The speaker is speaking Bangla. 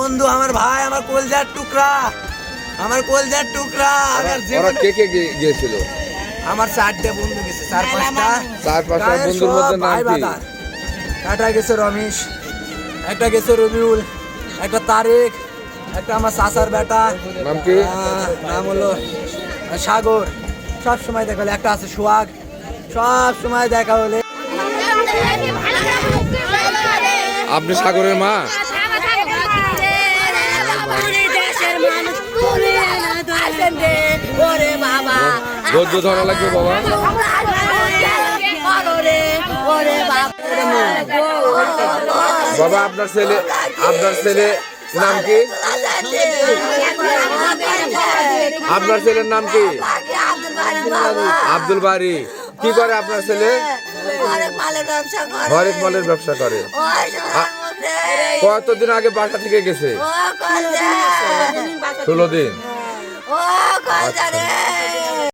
বন্ধু, আমার ভাই, আমার কলজার টুকরা, আমার কলজার টুকরা। ওরা কে কে গিয়েছিল? আমার 4টে বন্ধু গেছে, 4-5টা। 4-5টা বন্ধুর মধ্যে নাম কি? একটা গেছে রমেশ, একটা গেছে রবিউল, একটা তারেক, একটা আমার চাচার বেটা। নাম কি? নাম হলো সাগর। সব সময় দেখা হলে। একটা আছে সোহাগ, সব সময় দেখা হলে। আপনি সাগরের মা? ধৈর্য ধরা লাগবে বাবা। বাবা আপনার ছেলে নাম কি? আপনার ছেলের নাম কি? আব্দুল বারি। কি করে আপনার ছেলে? হরেক মালের ব্যবসা করে। কতদিন আগে বাসা থেকে গেছে? 16 দিন। আচ্ছা।